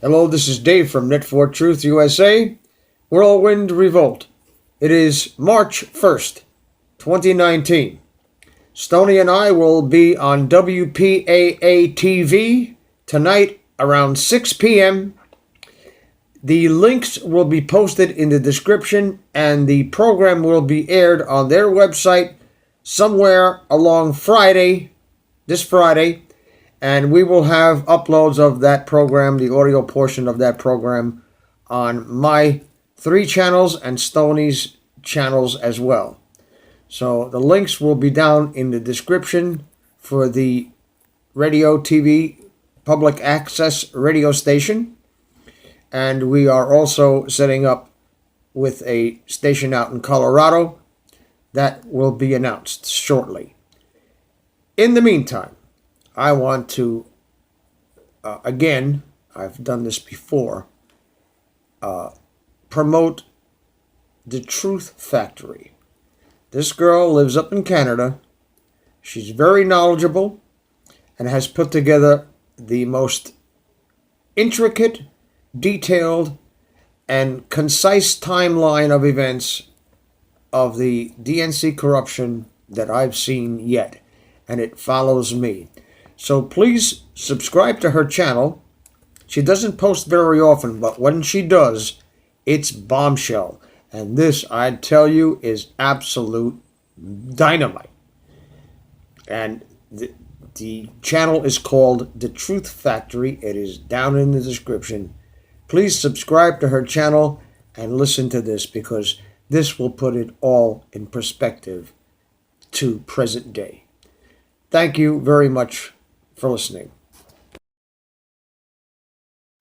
Hello, this is Dave from Net4 Truth USA, Whirlwind, Revolt. It is March 1st, 2019. Stony and I will be on WPAA TV tonight around 6 p.m. The links will be posted in the description, and the program will be aired on their website somewhere along this Friday, and we will have uploads of that program, the audio portion of that program, on my 3 channels and Stoney's channels as well. So the links will be down in the description for the radio, TV, public access radio station. And we are also setting up with a station out in Colorado that will be announced shortly. In the meantime, I want to, again, I've done this before, promote the Truth Factory. This girl lives up in Canada. She's very knowledgeable and has put together the most intricate, detailed, and concise timeline of events of the DNC corruption that I've seen yet, and it follows me. So please subscribe to her channel. She doesn't post very often, but when she does, it's bombshell. And this, I tell you, is absolute dynamite. And the channel is called The Truth Factory. It is down in the description. Please subscribe to her channel and listen to this, because this will put it all in perspective to present day. Thank you very much for listening.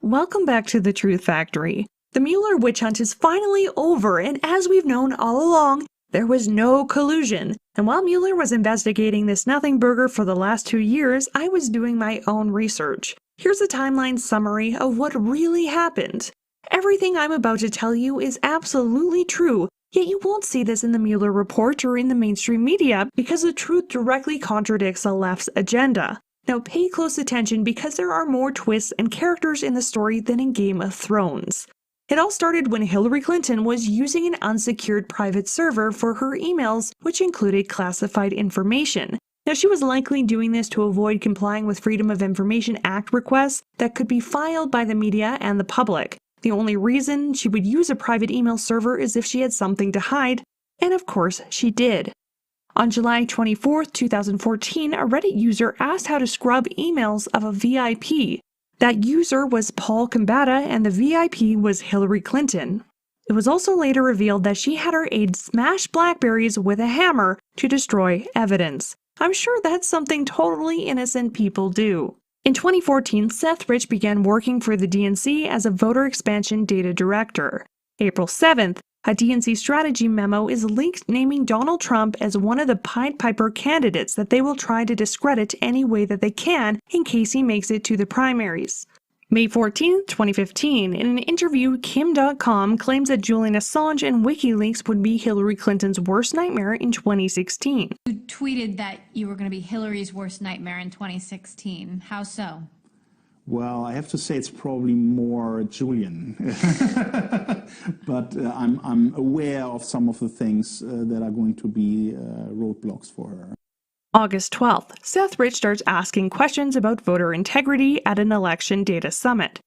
Welcome back to The Truth Factory. The Mueller witch hunt is finally over, and as we've known all along, there was no collusion. And while Mueller was investigating this nothing burger for the last 2 years, I was doing my own research. Here's a timeline summary of what really happened. Everything I'm about to tell you is absolutely true, yet you won't see this in the Mueller report or in the mainstream media because the truth directly contradicts the left's agenda. Now pay close attention, because there are more twists and characters in the story than in Game of Thrones. It all started when Hillary Clinton was using an unsecured private server for her emails, which included classified information. Now, she was likely doing this to avoid complying with Freedom of Information Act requests that could be filed by the media and the public. The only reason she would use a private email server is if she had something to hide, and of course she did. On July 24, 2014, a Reddit user asked how to scrub emails of a VIP. That user was Paul Combata, and the VIP was Hillary Clinton. It was also later revealed that she had her aide smash BlackBerries with a hammer to destroy evidence. I'm sure that's something totally innocent people do. In 2014, Seth Rich began working for the DNC as a voter expansion data director. April 7th, a DNC strategy memo is leaked naming Donald Trump as one of the Pied Piper candidates that they will try to discredit any way that they can in case he makes it to the primaries. May 14, 2015, in an interview, Kim.com claims that Julian Assange and WikiLeaks would be Hillary Clinton's worst nightmare in 2016. You tweeted that you were going to be Hillary's worst nightmare in 2016. How so? Well, I have to say it's probably more Julian, but I'm aware of some of the things that are going to be roadblocks for her. August 12th, Seth Rich starts asking questions about voter integrity at an election data summit.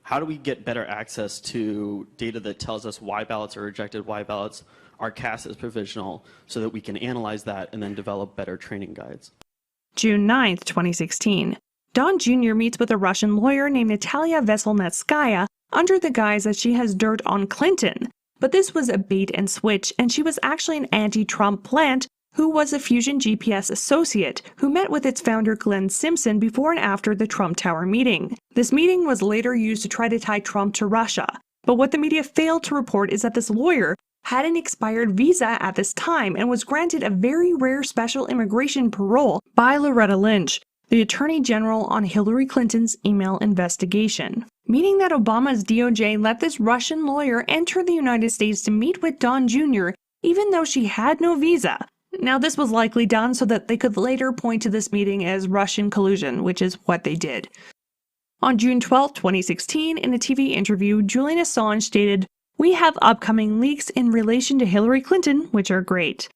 How do we get better access to data that tells us why ballots are rejected, why ballots are cast as provisional, so that we can analyze that and then develop better training guides? June 9th, 2016. Don Jr. meets with a Russian lawyer named Natalia Veselnitskaya under the guise that she has dirt on Clinton. But this was a bait and switch, and she was actually an anti-Trump plant who was a Fusion GPS associate who met with its founder Glenn Simpson before and after the Trump Tower meeting. This meeting was later used to try to tie Trump to Russia. But what the media failed to report is that this lawyer had an expired visa at this time and was granted a very rare special immigration parole by Loretta Lynch, the Attorney General, on Hillary Clinton's email investigation, meaning that Obama's DOJ let this Russian lawyer enter the United States to meet with Don Jr. even though she had no visa. Now, this was likely done so that they could later point to this meeting as Russian collusion, which is what they did. On June 12, 2016, in a TV interview, Julian Assange stated, "We have upcoming leaks in relation to Hillary Clinton, which are great."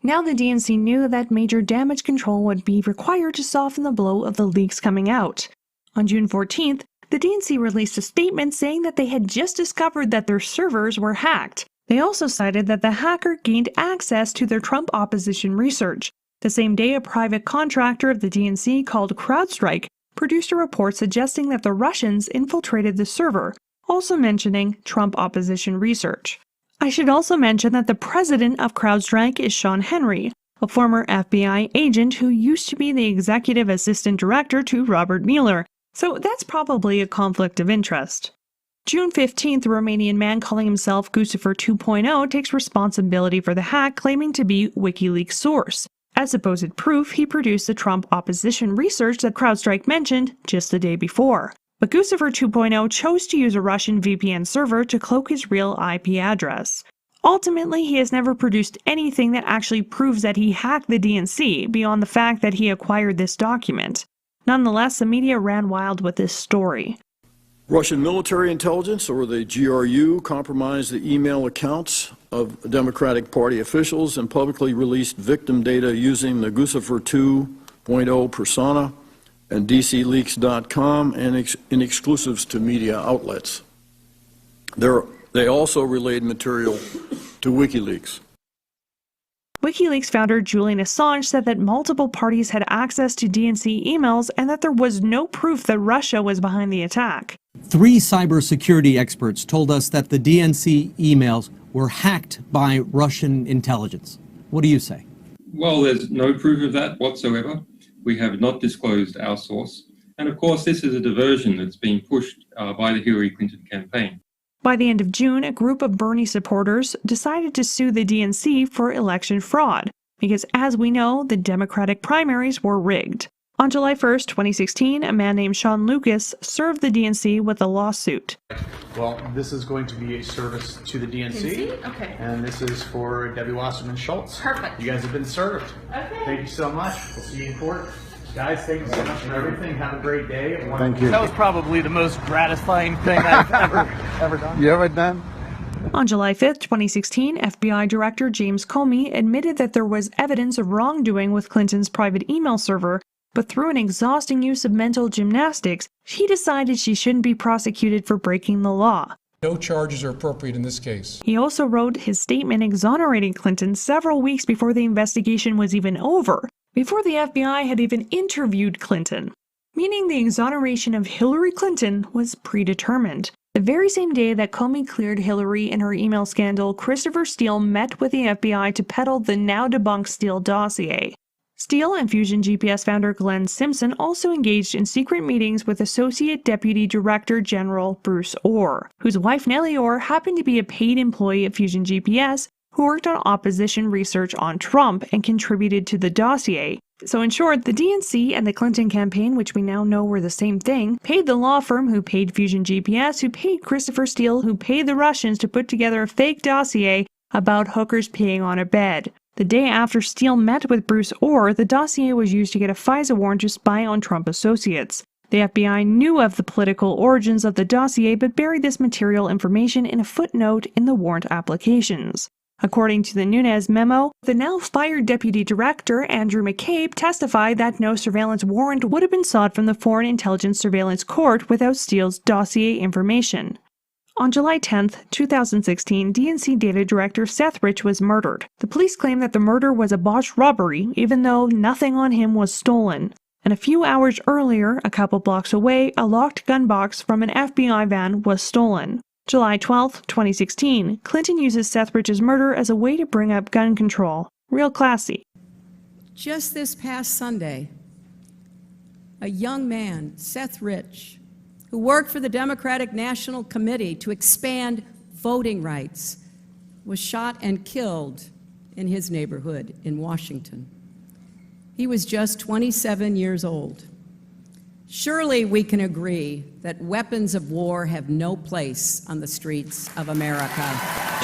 Now the DNC knew that major damage control would be required to soften the blow of the leaks coming out. On June 14th, the DNC released a statement saying that they had just discovered that their servers were hacked. They also cited that the hacker gained access to their Trump opposition research. The same day, a private contractor of the DNC called CrowdStrike produced a report suggesting that the Russians infiltrated the server, also mentioning Trump opposition research. I should also mention that the president of CrowdStrike is Sean Henry, a former FBI agent who used to be the executive assistant director to Robert Mueller, so that's probably a conflict of interest. June 15th, a Romanian man calling himself Guccifer 2.0 takes responsibility for the hack, claiming to be WikiLeaks' source. As supposed proof, he produced the Trump opposition research that CrowdStrike mentioned just the day before. But Guccifer 2.0 chose to use a Russian VPN server to cloak his real IP address. Ultimately, he has never produced anything that actually proves that he hacked the DNC beyond the fact that he acquired this document. Nonetheless, the media ran wild with this story. Russian military intelligence, or the GRU, compromised the email accounts of Democratic Party officials and publicly released victim data using the Guccifer 2.0 persona and DCleaks.com and in exclusives to media outlets. They also relayed material to WikiLeaks. WikiLeaks founder Julian Assange said that multiple parties had access to DNC emails and that there was no proof that Russia was behind the attack. 3 cybersecurity experts told us that the DNC emails were hacked by Russian intelligence. What do you say? Well, there's no proof of that whatsoever. We have not disclosed our source. And of course, this is a diversion that's being pushed by the Hillary Clinton campaign. By the end of June, a group of Bernie supporters decided to sue the DNC for election fraud, because as we know, the Democratic primaries were rigged. On July 1st, 2016, a man named Sean Lucas served the DNC with a lawsuit. Well, this is going to be a service to the DNC. Okay. And this is for Debbie Wasserman Schultz. Perfect. You guys have been served. Okay. Thank you so much. We'll see you in court. Guys, thank you so much for everything. Have a great day. Thank you. That was probably the most gratifying thing I've ever done. You ever done? On July 5th, 2016, FBI Director James Comey admitted that there was evidence of wrongdoing with Clinton's private email server, but through an exhausting use of mental gymnastics, he decided she shouldn't be prosecuted for breaking the law. No charges are appropriate in this case. He also wrote his statement exonerating Clinton several weeks before the investigation was even over, before the FBI had even interviewed Clinton, meaning the exoneration of Hillary Clinton was predetermined. The very same day that Comey cleared Hillary in her email scandal, Christopher Steele met with the FBI to peddle the now-debunked Steele dossier. Steele and Fusion GPS founder Glenn Simpson also engaged in secret meetings with Associate Deputy Director General Bruce Orr, whose wife Nellie Orr happened to be a paid employee at Fusion GPS who worked on opposition research on Trump and contributed to the dossier. So in short, the DNC and the Clinton campaign, which we now know were the same thing, paid the law firm who paid Fusion GPS, who paid Christopher Steele, who paid the Russians to put together a fake dossier about hookers peeing on a bed. The day after Steele met with Bruce Orr, the dossier was used to get a FISA warrant to spy on Trump associates. The FBI knew of the political origins of the dossier but buried this material information in a footnote in the warrant applications. According to the Nunes memo, the now-fired Deputy Director, Andrew McCabe, testified that no surveillance warrant would have been sought from the Foreign Intelligence Surveillance Court without Steele's dossier information. On July 10, 2016, DNC Data Director Seth Rich was murdered. The police claim that the murder was a botched robbery, even though nothing on him was stolen. And a few hours earlier, a couple blocks away, a locked gun box from an FBI van was stolen. July 12, 2016, Clinton uses Seth Rich's murder as a way to bring up gun control. Real classy. Just this past Sunday, a young man, Seth Rich, who worked for the Democratic National Committee to expand voting rights, was shot and killed in his neighborhood in Washington. He was just 27 years old. Surely we can agree that weapons of war have no place on the streets of America.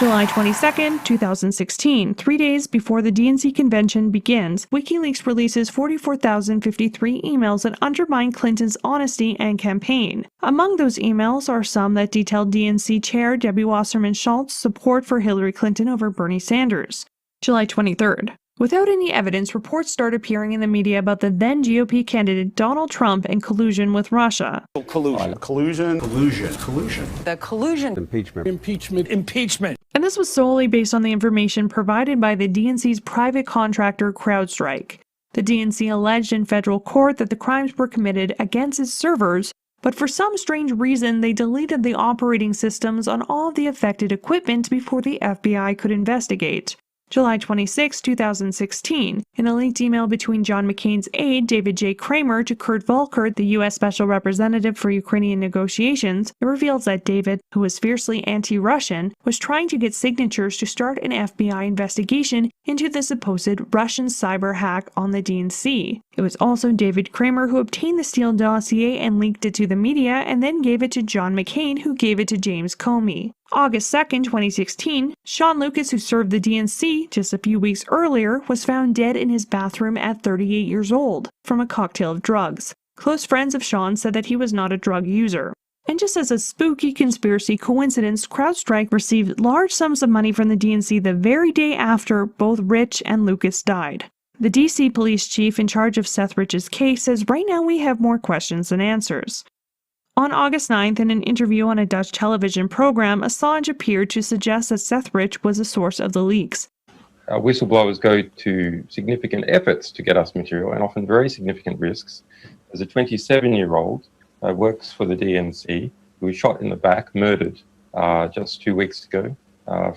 July 22, 2016, 3 days before the DNC convention begins, WikiLeaks releases 44,053 emails that undermine Clinton's honesty and campaign. Among those emails are some that detail DNC Chair Debbie Wasserman Schultz's support for Hillary Clinton over Bernie Sanders. July 23rd. Without any evidence, reports start appearing in the media about the then GOP candidate Donald Trump and collusion with Russia. Collusion. The collusion. Impeachment. And this was solely based on the information provided by the DNC's private contractor CrowdStrike. The DNC alleged in federal court that the crimes were committed against its servers, but for some strange reason they deleted the operating systems on all of the affected equipment before the FBI could investigate. July 26, 2016, in a leaked email between John McCain's aide, David J. Kramer, to Kurt Volker, the U.S. Special Representative for Ukrainian negotiations, it reveals that David, who was fiercely anti-Russian, was trying to get signatures to start an FBI investigation into the supposed Russian cyber hack on the DNC. It was also David Kramer who obtained the Steele dossier and leaked it to the media, and then gave it to John McCain, who gave it to James Comey. August 2, 2016, Sean Lucas, who served the DNC just a few weeks earlier, was found dead in his bathroom at 38 years old from a cocktail of drugs. Close friends of Sean said that he was not a drug user. And just as a spooky conspiracy coincidence, CrowdStrike received large sums of money from the DNC the very day after both Rich and Lucas died. The DC police chief in charge of Seth Rich's case says right now we have more questions than answers. On August 9th, in an interview on a Dutch television program, Assange appeared to suggest that Seth Rich was the source of the leaks. Whistleblowers go to significant efforts to get us material, and often very significant risks. As a 27-year-old works for the DNC, who was shot in the back, murdered just 2 weeks ago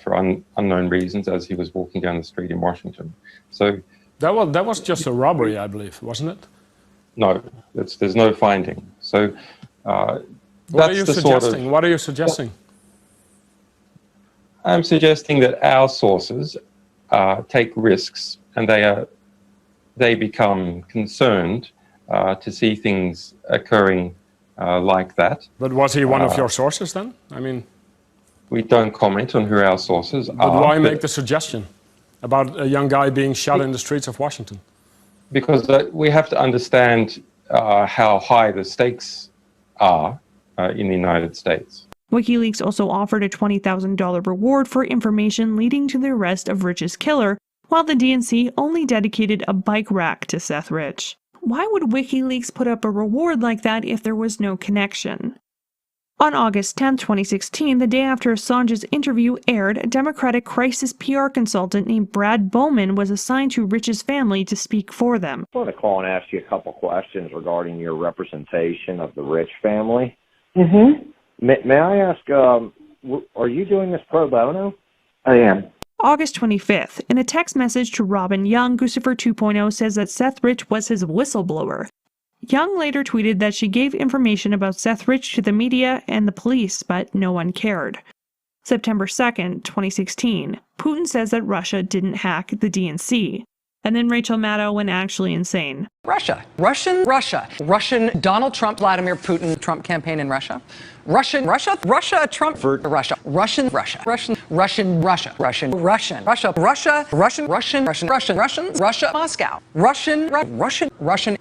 for unknown reasons as he was walking down the street in Washington. So that was just a robbery, I believe, wasn't it? No, there's no finding. So. What are you suggesting? What are you suggesting? I'm suggesting that our sources take risks, and they become concerned to see things occurring like that. But was he one of your sources then? I mean, we don't comment on who our sources are. But why make the suggestion about a young guy being shot in the streets of Washington? Because we have to understand how high the stakes are in the United States. WikiLeaks also offered a $20,000 reward for information leading to the arrest of Rich's killer, while the DNC only dedicated a bike rack to Seth Rich. Why would WikiLeaks put up a reward like that if there was no connection? On August 10, 2016, the day after Assange's interview aired, a Democratic crisis PR consultant named Brad Bowman was assigned to Rich's family to speak for them. I want to call and ask you a couple questions regarding your representation of the Rich family. May I ask, are you doing this pro bono? I am. August 25th, in a text message to Robin Young, Guccifer 2.0 says that Seth Rich was his whistleblower. Young later tweeted that she gave information about Seth Rich to the media and the police, but no one cared. September 2nd, 2016, Putin says that Russia didn't hack the DNC. And then Rachel Maddow went actually insane. Russia, Donald Trump, Vladimir Putin, Trump campaign in Russia. Russia, Trump, Russia, Russian, Moscow, Russian.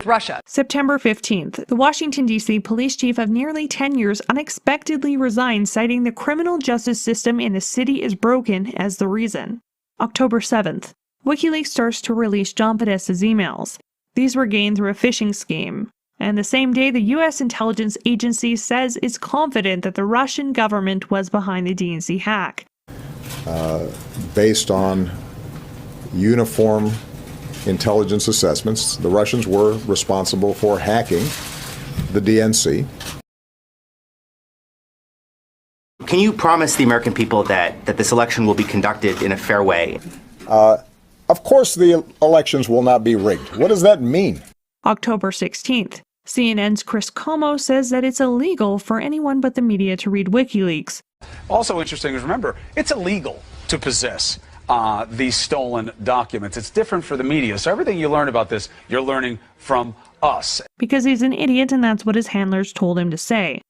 Russia. September 15th, the Washington, D.C. police chief of nearly 10 years unexpectedly resigned, citing the criminal justice system in the city is broken as the reason. October 7th, WikiLeaks starts to release John Podesta's emails. These were gained through a phishing scheme. And the same day, the U.S. intelligence agency says it's confident that the Russian government was behind the DNC hack. Based on uniform intelligence assessments, the Russians were responsible for hacking the DNC. Can you promise the American people that this election will be conducted in a fair way? Of course the elections will not be rigged. What does that mean? October 16th. CNN's Chris Como says that it's illegal for anyone but the media to read WikiLeaks. Also interesting is, remember, it's illegal to possess these stolen documents. It's different for the media. So everything you learn about this, you're learning from us. Because he's an idiot, and that's what his handlers told him to say.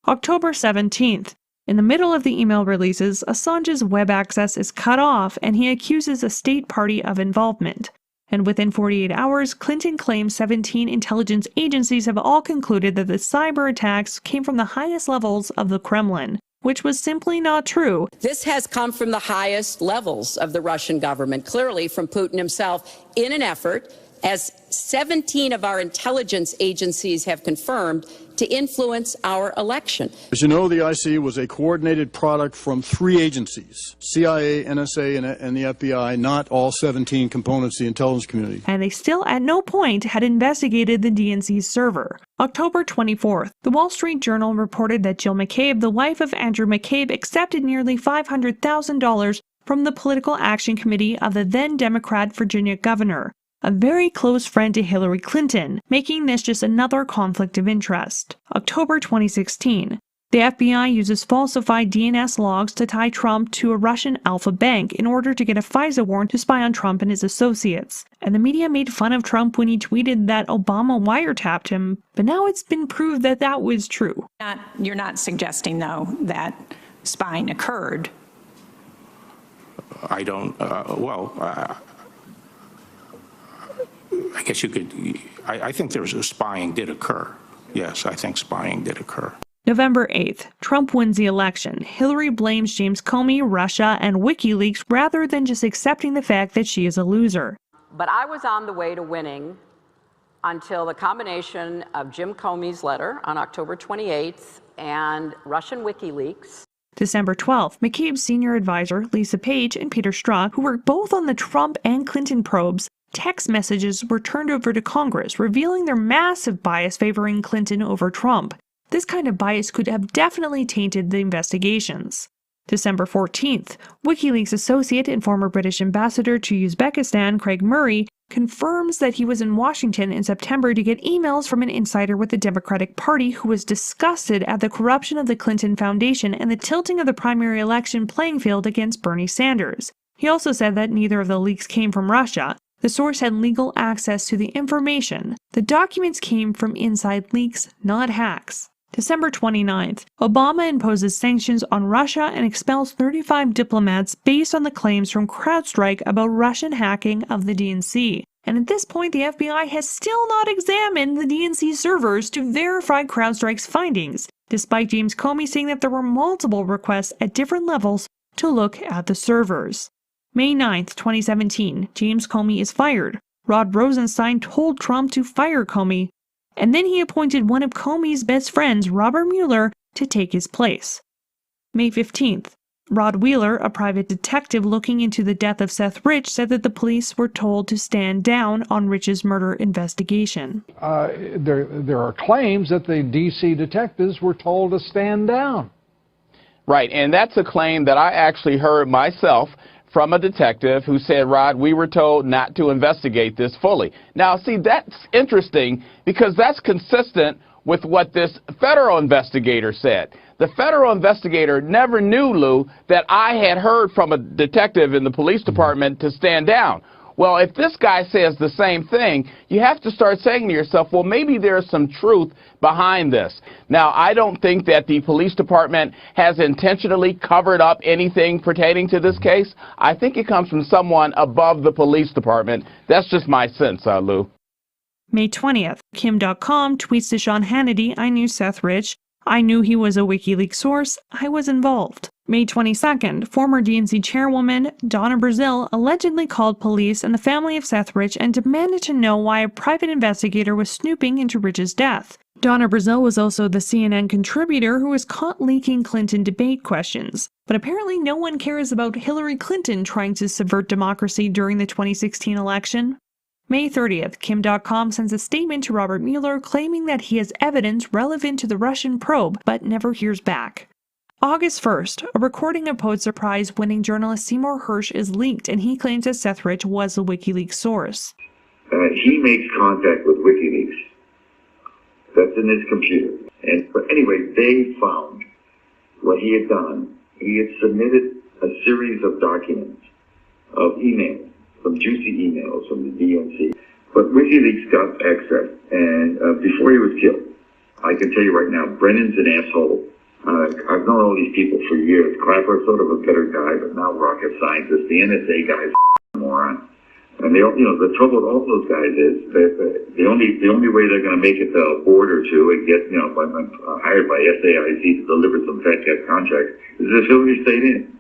October 17th. In the middle of the email releases, Assange's web access is cut off and he accuses a state party of involvement. And within 48 hours, Clinton claims 17 intelligence agencies have all concluded that the cyber attacks came from the highest levels of the Kremlin, which was simply not true. This has come from the highest levels of the Russian government, clearly from Putin himself, in an effort, as 17 of our intelligence agencies have confirmed, to influence our election. As you know, the IC was a coordinated product from 3 agencies, CIA, NSA, and the FBI, not all 17 components of the intelligence community. And they still at no point had investigated the DNC's server. October 24th, the Wall Street Journal reported that Jill McCabe, the wife of Andrew McCabe, accepted nearly $500,000 from the Political Action Committee of the then Democrat Virginia governor, a very close friend to Hillary Clinton, making this just another conflict of interest. October 2016. The FBI uses falsified DNS logs to tie Trump to a Russian Alpha bank in order to get a FISA warrant to spy on Trump and his associates. And the media made fun of Trump when he tweeted that Obama wiretapped him, but now it's been proved that that was true. You're not suggesting, though, that spying occurred? I don't, I guess you could, I think there was spying did occur. Yes, I think spying did occur. November 8th, Trump wins the election. Hillary blames James Comey, Russia, and WikiLeaks rather than just accepting the fact that she is a loser. But I was on the way to winning until the combination of Jim Comey's letter on October 28th and Russian WikiLeaks. December 12th, McCabe's senior advisor, Lisa Page, and Peter Strzok, who worked both on the Trump and Clinton probes, text messages were turned over to Congress, revealing their massive bias favoring Clinton over Trump. This kind of bias could have definitely tainted the investigations. December 14th, WikiLeaks associate and former British ambassador to Uzbekistan, Craig Murray, confirms that he was in Washington in September to get emails from an insider with the Democratic Party who was disgusted at the corruption of the Clinton Foundation and the tilting of the primary election playing field against Bernie Sanders. He also said that neither of the leaks came from Russia. The source had legal access to the information. The documents came from inside leaks, not hacks. December 29th, Obama imposes sanctions on Russia and expels 35 diplomats based on the claims from CrowdStrike about Russian hacking of the DNC. And at this point, the FBI has still not examined the DNC servers to verify CrowdStrike's findings, despite James Comey saying that there were multiple requests at different levels to look at the servers. May 9th, 2017, James Comey is fired. Rod Rosenstein told Trump to fire Comey, and then he appointed one of Comey's best friends, Robert Mueller, to take his place. May 15th, Rod Wheeler, a private detective looking into the death of Seth Rich, said that the police were told to stand down on Rich's murder investigation. There are claims that the D.C. detectives were told to stand down. Right, and that's a claim that I actually heard myself from a detective who said, Rod, we were told not to investigate this fully. Now, see, that's interesting because that's consistent with what this federal investigator said. The federal investigator never knew, Lou, that I had heard from a detective in the police department to stand down. Well, if this guy says the same thing, you have to start saying to yourself, well, maybe there's some truth behind this. Now, I don't think that the police department has intentionally covered up anything pertaining to this case. I think it comes from someone above the police department. That's just my sense, Lou. May 20th, Kim.com tweets to Sean Hannity, I knew Seth Rich. I knew he was a WikiLeaks source. I was involved. May 22nd, former DNC chairwoman Donna Brazil allegedly called police and the family of Seth Rich and demanded to know why a private investigator was snooping into Rich's death. Donna Brazil was also the CNN contributor who was caught leaking Clinton debate questions. But apparently no one cares about Hillary Clinton trying to subvert democracy during the 2016 election. May 30th, Kim.com sends a statement to Robert Mueller claiming that he has evidence relevant to the Russian probe, but never hears back. August 1st, a recording of Pulitzer Prize-winning journalist Seymour Hersh is leaked, and he claims that Seth Rich was the WikiLeaks source. He makes contact with WikiLeaks. That's in his computer. But anyway, they found what he had done. He had submitted a series of documents, of emails, some juicy emails from the DNC. But WikiLeaks got access, and before he was killed, I can tell you right now, Brennan's an asshole. I've known all these people for years. Clapper's sort of a better guy, but not rocket scientist. The NSA guy's a moron. And the trouble with all those guys is that the only way they're going to make it to a board or two and get hired by SAIC to deliver some fat cat contracts is if Hillary stayed in.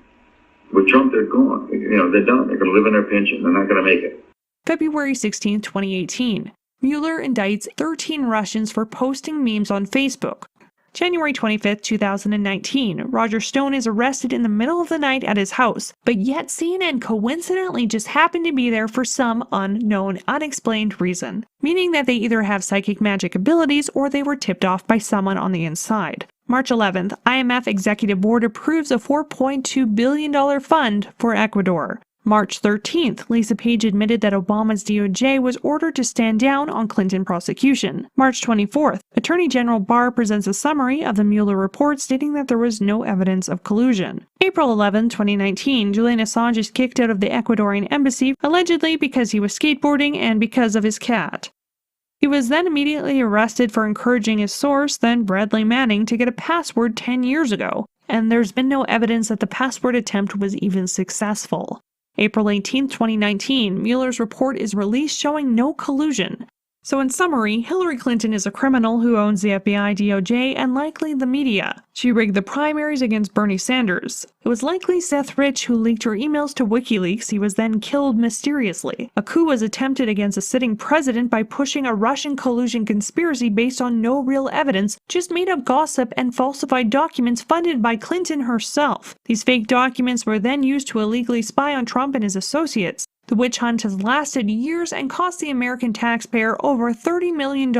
With Trump, they're gone. They're done. They're going to live in their pension. They're not going to make it. February 16, 2018. Mueller indicts 13 Russians for posting memes on Facebook. January 25, 2019, Roger Stone is arrested in the middle of the night at his house, but yet CNN coincidentally just happened to be there for some unknown, unexplained reason, meaning that they either have psychic magic abilities or they were tipped off by someone on the inside. March 11th, IMF Executive Board approves a $4.2 billion fund for Ecuador. March 13th, Lisa Page admitted that Obama's DOJ was ordered to stand down on Clinton prosecution. March 24th, Attorney General Barr presents a summary of the Mueller report stating that there was no evidence of collusion. April 11, 2019, Julian Assange is kicked out of the Ecuadorian embassy, allegedly because he was skateboarding and because of his cat. He was then immediately arrested for encouraging his source, then Bradley Manning, to get a password 10 years ago, and there's been no evidence that the password attempt was even successful. April 18, 2019, Mueller's report is released showing no collusion. So in summary, Hillary Clinton is a criminal who owns the FBI, DOJ, and likely the media. She rigged the primaries against Bernie Sanders. It was likely Seth Rich who leaked her emails to WikiLeaks. He was then killed mysteriously. A coup was attempted against a sitting president by pushing a Russian collusion conspiracy based on no real evidence, just made up gossip and falsified documents funded by Clinton herself. These fake documents were then used to illegally spy on Trump and his associates. The witch hunt has lasted years and cost the American taxpayer over $30 million,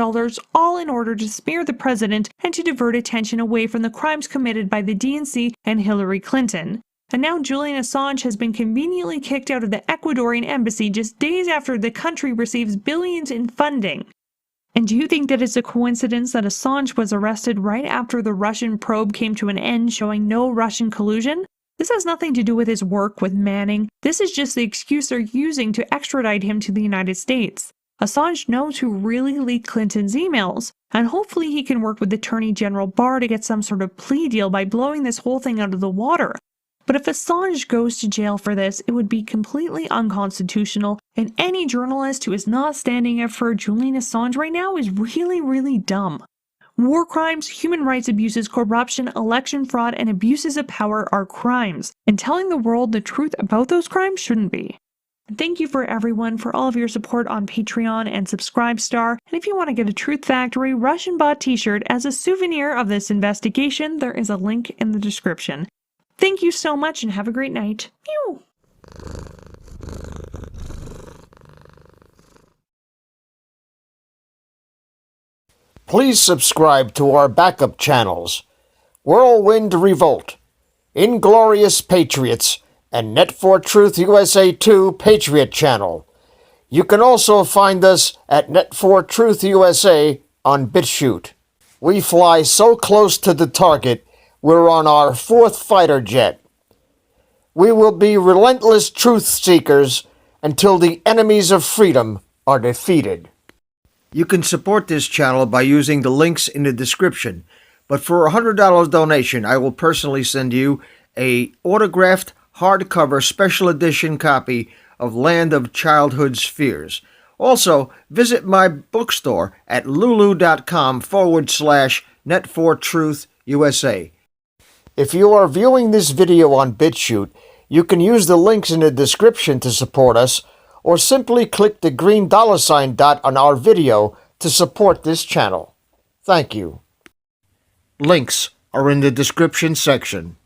all in order to smear the president and to divert attention away from the crimes committed by the DNC and Hillary Clinton. And now Julian Assange has been conveniently kicked out of the Ecuadorian embassy just days after the country receives billions in funding. And do you think that it's a coincidence that Assange was arrested right after the Russian probe came to an end, showing no Russian collusion? This has nothing to do with his work with Manning. This is just the excuse they're using to extradite him to the United States. Assange knows who really leaked Clinton's emails, and hopefully he can work with Attorney General Barr to get some sort of plea deal by blowing this whole thing out of the water. But if Assange goes to jail for this, it would be completely unconstitutional, and any journalist who is not standing up for Julian Assange right now is really, really dumb. War crimes, human rights abuses, corruption, election fraud, and abuses of power are crimes, and telling the world the truth about those crimes shouldn't be. And thank you for everyone for all of your support on Patreon and Subscribestar, and if you want to get a Truth Factory Russian bot t-shirt as a souvenir of this investigation, there is a link in the description. Thank you so much and have a great night. Pew! Please subscribe to our backup channels, Whirlwind Revolt, Inglorious Patriots, and Net4Truth USA 2 Patriot channel. You can also find us at Net4Truth USA on BitChute. We fly so close to the target, we're on our 4th fighter jet. We will be relentless truth seekers until the enemies of freedom are defeated. You can support this channel by using the links in the description, but for a $100 donation, I will personally send you a autographed hardcover special edition copy of Land of Childhood's Fears. Also, visit my bookstore at lulu.com/Net4Truth USA. If you are viewing this video on BitChute, you can use the links in the description to support us, or simply click the green $ dot on our video to support this channel. Thank you. Links are in the description section.